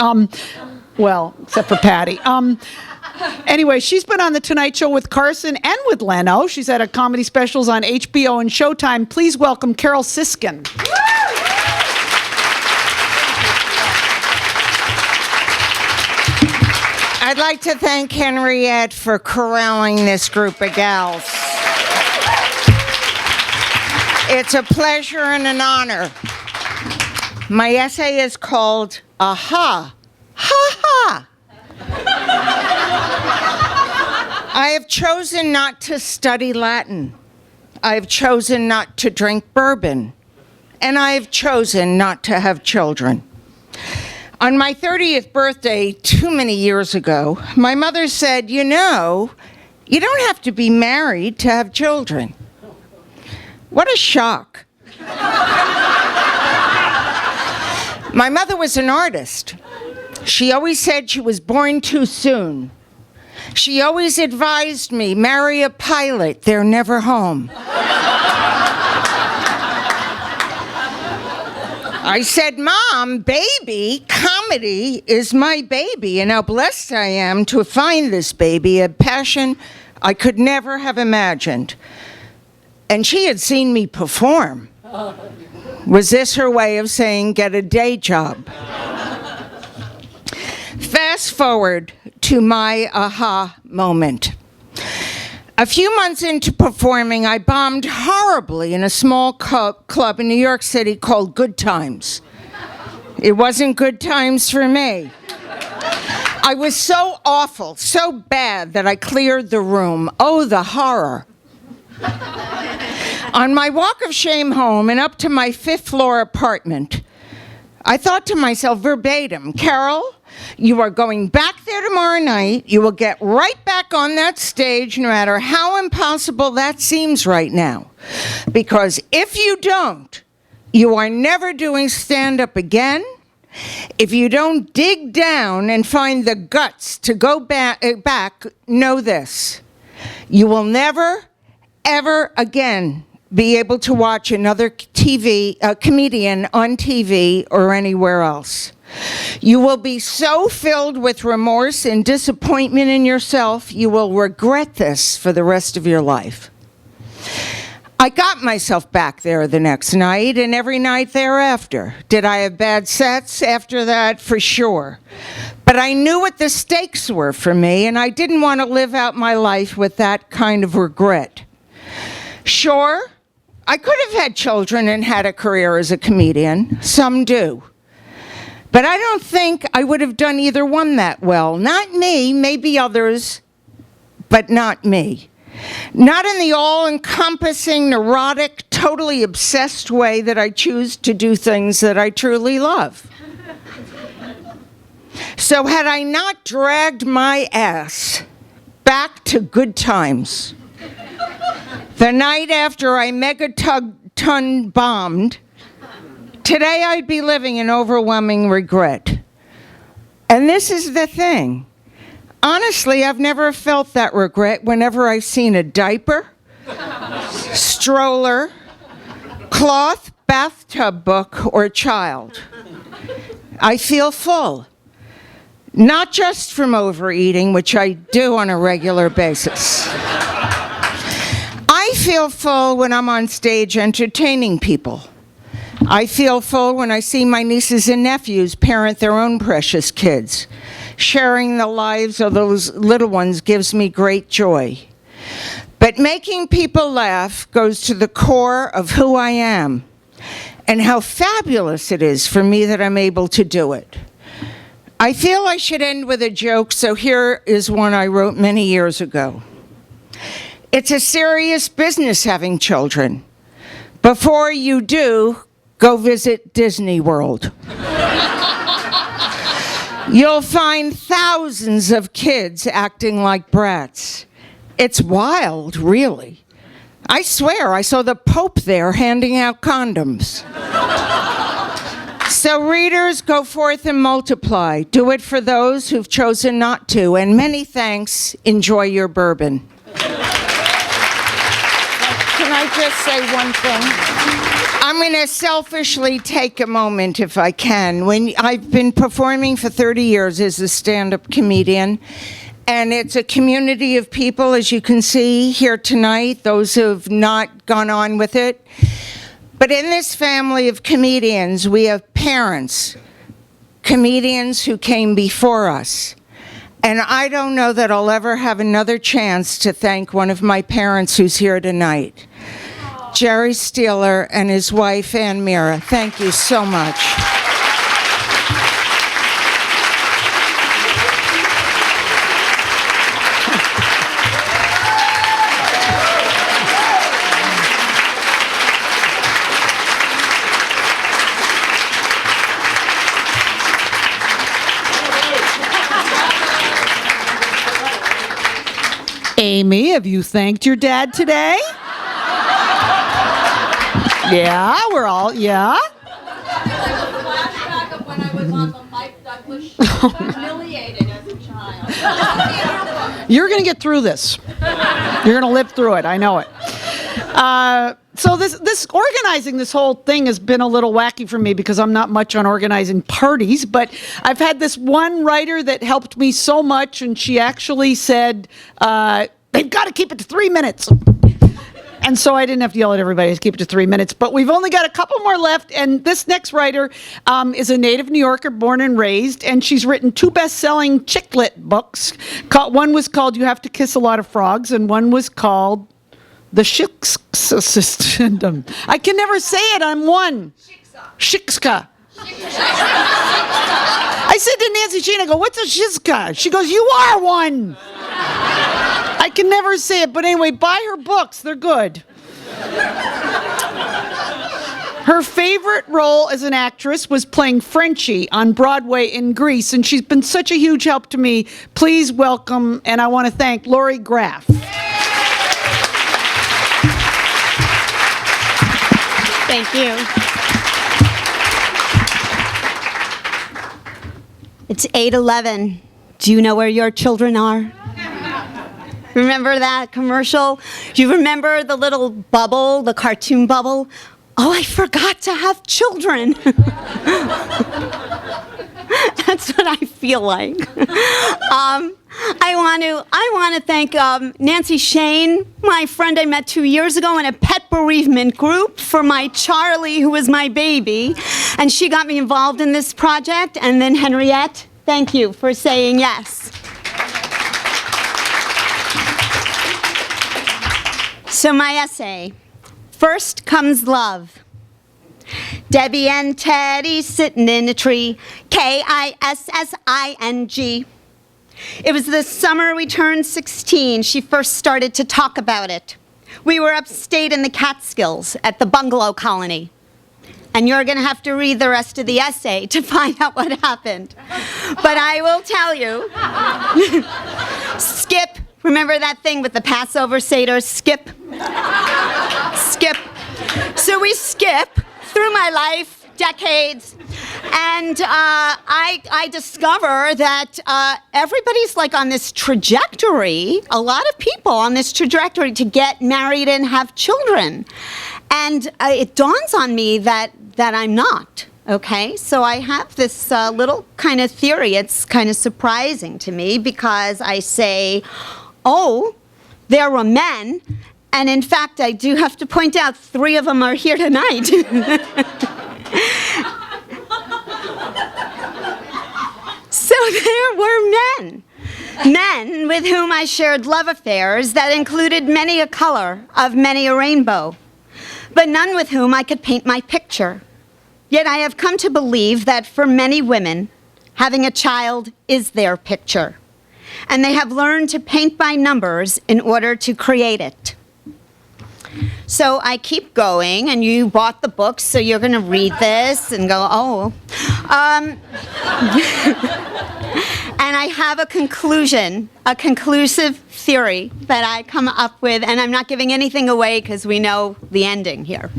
Well, except for Patty. Anyway, she's been on The Tonight Show with Carson and with Leno. She's had a comedy specials on HBO and Showtime. Please welcome Carol Siskind. I'd like to thank Henriette for corralling this group of gals. It's a pleasure and an honor. My essay is called Aha, Ha Ha. I have chosen not to study Latin. I have chosen not to drink bourbon. And I have chosen not to have children. On my 30th birthday, too many years ago, my mother said, you know, you don't have to be married to have children. What a shock. My mother was an artist. She always said she was born too soon. She always advised me, marry a pilot, they're never home. I said, Mom, baby, comedy is my baby, and how blessed I am to find this baby, a passion I could never have imagined. And she had seen me perform. Was this her way of saying, get a day job? Fast forward to my aha moment. A few months into performing, I bombed horribly in a small club in New York City called Good Times. It wasn't good times for me. I was so awful, so bad that I cleared the room. Oh, the horror. On my walk of shame home and up to my 5th floor apartment, I thought to myself verbatim, Carol, you are going back there tomorrow night. You will get right back on that stage, no matter how impossible that seems right now. Because if you don't, you are never doing stand-up again. If you don't dig down and find the guts to go back, know this. You will never, ever again be able to watch another comedian on TV or anywhere else. You will be so filled with remorse and disappointment in yourself, you will regret this for the rest of your life. I got myself back there the next night and every night thereafter. Did I have bad sets after that? For sure. But I knew what the stakes were for me, and I didn't want to live out my life with that kind of regret. Sure, I could have had children and had a career as a comedian. Some do. But I don't think I would have done either one that well. Not me, maybe others, but not me. Not in the all-encompassing, neurotic, totally obsessed way that I choose to do things that I truly love. So had I not dragged my ass back to good times, the night after I megaton bombed, today I'd be living in overwhelming regret. And this is the thing. Honestly, I've never felt that regret whenever I've seen a diaper, stroller, cloth, bathtub book, or child. I feel full. Not just from overeating, which I do on a regular basis. I feel full when I'm on stage entertaining people. I feel full when I see my nieces and nephews parent their own precious kids. Sharing the lives of those little ones gives me great joy. But making people laugh goes to the core of who I am and how fabulous it is for me that I'm able to do it. I feel I should end with a joke, so here is one I wrote many years ago. It's a serious business having children. Before you do, go visit Disney World. You'll find thousands of kids acting like brats. It's wild, really. I swear I saw the Pope there handing out condoms. So readers, go forth and multiply. Do it for those who've chosen not to. And many thanks. Enjoy your bourbon. Can I just say one thing? I'm going to selfishly take a moment, if I can. I've been performing for 30 years as a stand-up comedian, and it's a community of people, as you can see here tonight, those who've not gone on with it. But in this family of comedians, we have parents, comedians who came before us. And I don't know that I'll ever have another chance to thank one of my parents who's here tonight. Jerry Steeler and his wife, Ann Mira. Thank you so much. Amy, have you thanked your dad today? Yeah, we're all, yeah? Flashback of when I was on the mic, I was humiliated as a child. You're going to get through this. You're going to live through it. I know it. So this organizing this whole thing has been a little wacky for me because I'm not much on organizing parties, but I've had this one writer that helped me so much, and she actually said, they've got to keep it to 3 minutes. And so I didn't have to yell at everybody, just keep it to 3 minutes. But we've only got a couple more left, and this next writer is a native New Yorker, born and raised, and she's written 2 best-selling chick lit books. One was called You Have to Kiss a Lot of Frogs, and one was called The Shikska. I can never say it, I'm one. Shikska. I said to Nancy Shayne, I go, what's a shizka? She goes, you are one. I can never say it, but anyway, buy her books. They're good. Her favorite role as an actress was playing Frenchie on Broadway in Greece, and she's been such a huge help to me. Please welcome, and I want to thank Laurie Graff. Thank you. It's 8:11. Do you know where your children are? Remember that commercial? Do you remember the little bubble, the cartoon bubble? Oh, I forgot to have children. That's what I feel like. I want to thank Nancy Shayne, my friend I met 2 years ago in a pet bereavement group for my Charlie, who was my baby, and she got me involved in this project. And then Henriette, thank you for saying yes. So my essay, First comes love. Debbie and Teddy sitting in a tree, Kissing. It was the summer we turned 16 she first started to talk about it. We were upstate in the Catskills at the bungalow colony. And you're going to have to read the rest of the essay to find out what happened. But I will tell you, Skip, remember that thing with the Passover Seder? Skip. So we skip through my life, decades, and I discover that everybody's like on this trajectory, a lot of people on this trajectory to get married and have children. And it dawns on me that I'm not, okay? So I have this little kind of theory. It's kind of surprising to me because I say, oh, there were men. And in fact, I do have to point out 3 of them are here tonight. So there were men with whom I shared love affairs that included many a color of many a rainbow, but none with whom I could paint my picture. Yet I have come to believe that for many women, having a child is their picture, and they have learned to paint by numbers in order to create it. So I keep going, and you bought the book, so you're going to read this and go, oh. And I have a conclusion, a conclusive theory that I come up with, and I'm not giving anything away because we know the ending here.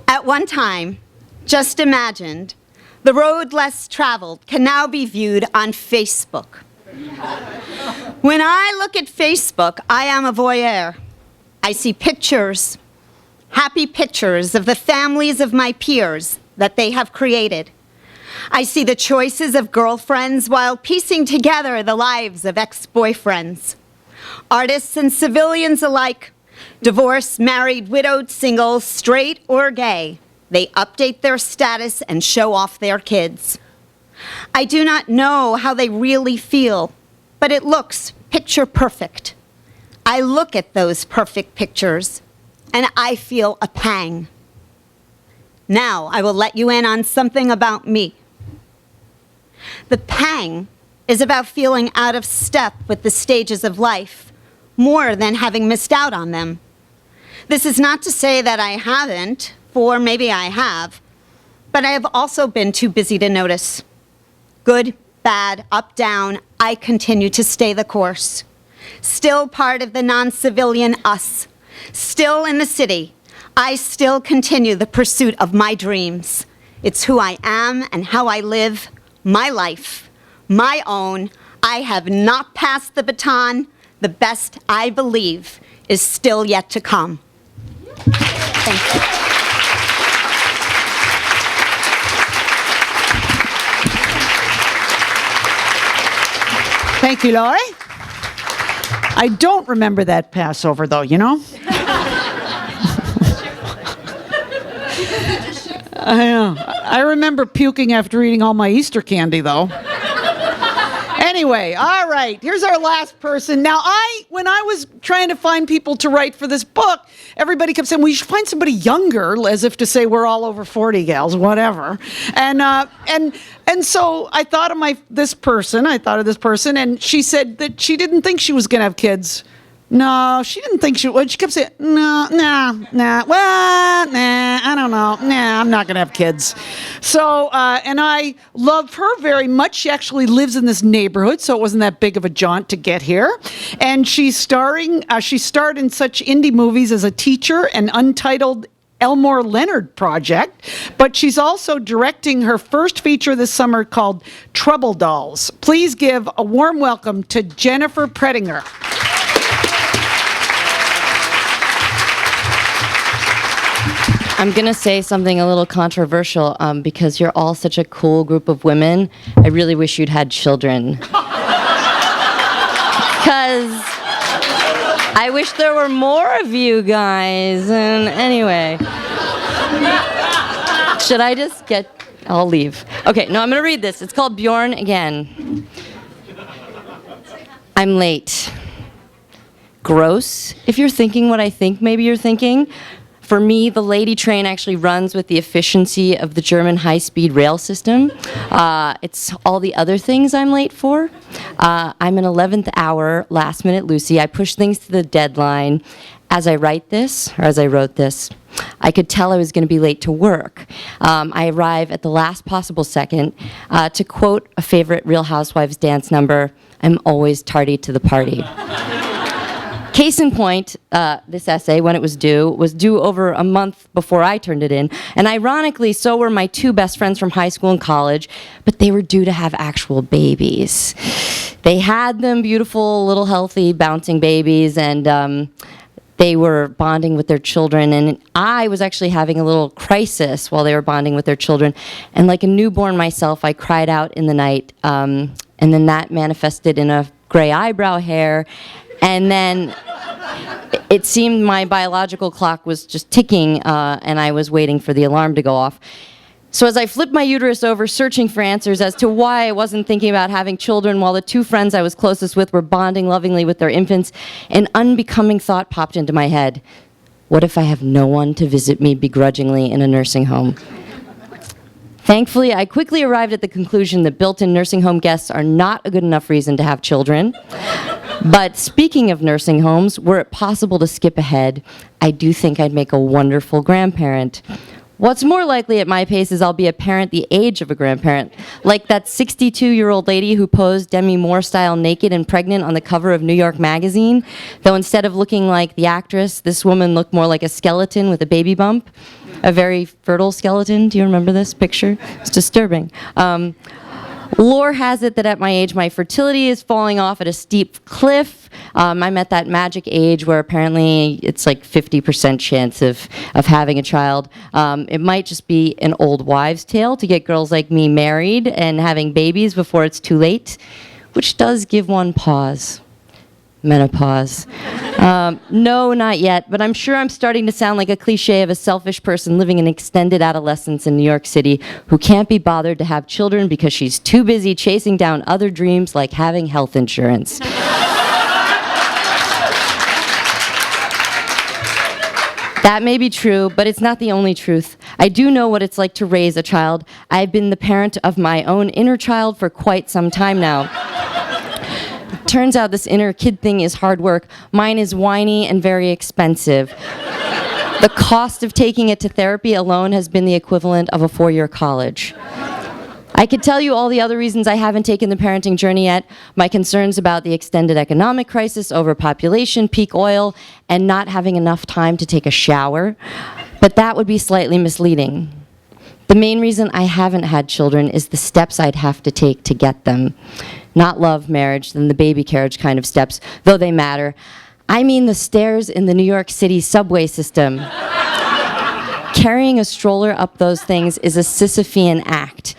At one time, just imagined, the road less traveled can now be viewed on Facebook. When I look at Facebook, I am a voyeur. I see pictures, happy pictures of the families of my peers that they have created. I see the choices of girlfriends while piecing together the lives of ex-boyfriends. Artists and civilians alike, divorced, married, widowed, single, straight, or gay, they update their status and show off their kids. I do not know how they really feel, but it looks picture perfect. I look at those perfect pictures, and I feel a pang. Now I will let you in on something about me. The pang is about feeling out of step with the stages of life, more than having missed out on them. This is not to say that I haven't, for maybe I have, but I have also been too busy to notice. Good, bad, up, down, I continue to stay the course. Still part of the non-civilian us. Still in the city. I still continue the pursuit of my dreams. It's who I am and how I live, my life, my own. I have not passed the baton. The best, I believe, is still yet to come. Thank you. Thank you, Laurie. I don't remember that Passover, though, you know? I know. I remember puking after eating all my Easter candy, though. Anyway, all right, here's our last person. Now, when I was trying to find people to write for this book, everybody kept saying, well, you should find somebody younger, as if to say we're all over 40 gals, whatever. And so I thought of this person, and she said that she didn't think she was going to have kids. No, she didn't think she would. She kept saying, well, I don't know. I'm not going to have kids. So, and I love her very much. She actually lives in this neighborhood, so it wasn't that big of a jaunt to get here. And she starred in such indie movies as a teacher and Untitled Elmore Leonard Project, but she's also directing her first feature this summer called Trouble Dolls. Please give a warm welcome to Jennifer Predinger. I'm going to say something a little controversial because you're all such a cool group of women. I really wish you'd had children. Because I wish there were more of you guys. And anyway. Should I just I'll leave. Okay, no, I'm going to read this. It's called Bjorn Again. I'm late. gross if you're thinking what I think maybe you're thinking. For me, the lady train actually runs with the efficiency of the German high-speed rail system. It's all the other things I'm late for. I'm an 11th hour, last-minute Lucy. I push things to the deadline. As I wrote this, I could tell I was going to be late to work. I arrive at the last possible second. To quote a favorite Real Housewives dance number, I'm always tardy to the party. Case in point, this essay, when it was due over a month before I turned it in. And ironically, so were my two best friends from high school and college, but they were due to have actual babies. They had them, beautiful, little healthy, bouncing babies, and they were bonding with their children. And I was actually having a little crisis while they were bonding with their children. And like a newborn myself, I cried out in the night, and then that manifested in a gray eyebrow hair. And then it seemed my biological clock was just ticking, and I was waiting for the alarm to go off. So as I flipped my uterus over, searching for answers as to why I wasn't thinking about having children while the two friends I was closest with were bonding lovingly with their infants, an unbecoming thought popped into my head. What if I have no one to visit me begrudgingly in a nursing home? Thankfully, I quickly arrived at the conclusion that built-in nursing home guests are not a good enough reason to have children. But speaking of nursing homes, were it possible to skip ahead, I do think I'd make a wonderful grandparent. What's more likely at my pace is I'll be a parent the age of a grandparent, like that 62-year-old lady who posed Demi Moore-style naked and pregnant on the cover of New York Magazine, though instead of looking like the actress, this woman looked more like a skeleton with a baby bump, a very fertile skeleton. Do you remember this picture? It's disturbing. Lore has it that at my age, my fertility is falling off at a steep cliff. I'm at that magic age where apparently it's like 50% chance of having a child. It might just be an old wives' tale to get girls like me married and having babies before it's too late, which does give one pause. Menopause. No, not yet, but I'm sure I'm starting to sound like a cliche of a selfish person living an extended adolescence in New York City who can't be bothered to have children because she's too busy chasing down other dreams like having health insurance. That may be true, but it's not the only truth. I do know what it's like to raise a child. I've been the parent of my own inner child for quite some time now. Turns out this inner kid thing is hard work. Mine is whiny and very expensive. The cost of taking it to therapy alone has been the equivalent of a 4-year college. I could tell you all the other reasons I haven't taken the parenting journey yet. My concerns about the extended economic crisis, overpopulation, peak oil, and not having enough time to take a shower. But that would be slightly misleading. The main reason I haven't had children is the steps I'd have to take to get them. Not love, marriage, then the baby carriage kind of steps, though they matter. I mean the stairs in the New York City subway system. Carrying a stroller up those things is a Sisyphean act.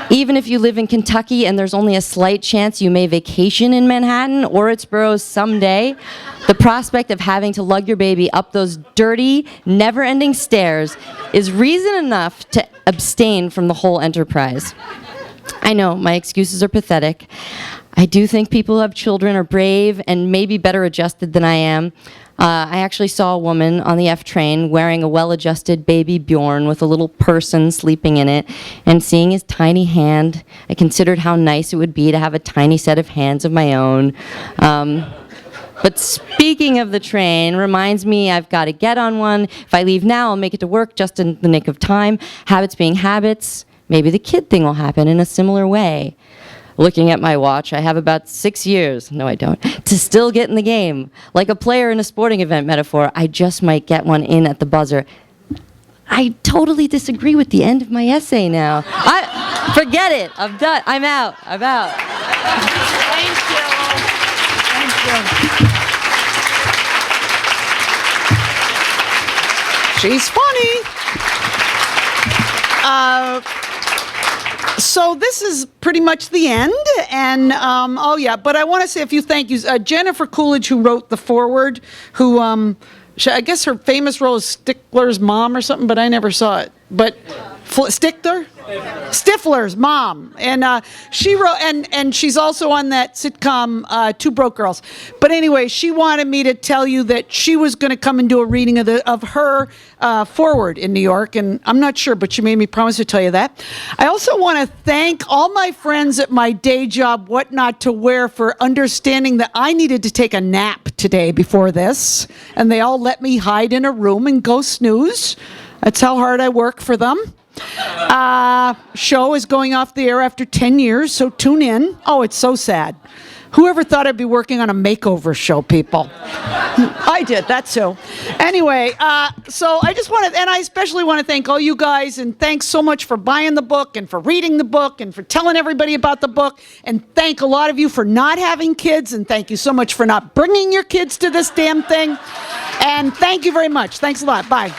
Even if you live in Kentucky and there's only a slight chance you may vacation in Manhattan or its boroughs someday, the prospect of having to lug your baby up those dirty, never-ending stairs is reason enough to abstain from the whole enterprise. I know, my excuses are pathetic. I do think people who have children are brave and maybe better adjusted than I am. I actually saw a woman on the F train wearing a well-adjusted baby Bjorn with a little person sleeping in it, and seeing his tiny hand, I considered how nice it would be to have a tiny set of hands of my own. But speaking of the train, reminds me I've got to get on one. If I leave now, I'll make it to work just in the nick of time. Habits being habits, maybe the kid thing will happen in a similar way. Looking at my watch, I have about 6 years, no I don't, to still get in the game. Like a player in a sporting event metaphor, I just might get one in at the buzzer. I totally disagree with the end of my essay now. Forget it, I'm done, I'm out. Thank you. She's funny. So this is pretty much the end, and but I want to say a few thank yous. Jennifer Coolidge, who wrote the foreword, who I guess her famous role is Stickler's mom or something, but I never saw it. But Stickler, Stifler's mom, and she wrote, and she's also on that sitcom Two Broke Girls. But anyway, she wanted me to tell you that she was going to come and do a reading of her forward in New York, and I'm not sure, but she made me promise to tell you that. I also want to thank all my friends at my day job, What Not to Wear, for understanding that I needed to take a nap today before this, and they all let me hide in a room and go snooze. That's how hard I work for them. Show is going off the air after 10 years, so tune in. Oh, it's so sad. Whoever thought I'd be working on a makeover show, people? I did, that's so. Anyway, so I just want to, and I especially want to thank all you guys, and thanks so much for buying the book and for reading the book and for telling everybody about the book, and thank a lot of you for not having kids, and thank you so much for not bringing your kids to this damn thing, and thank you very much. Thanks a lot. Bye.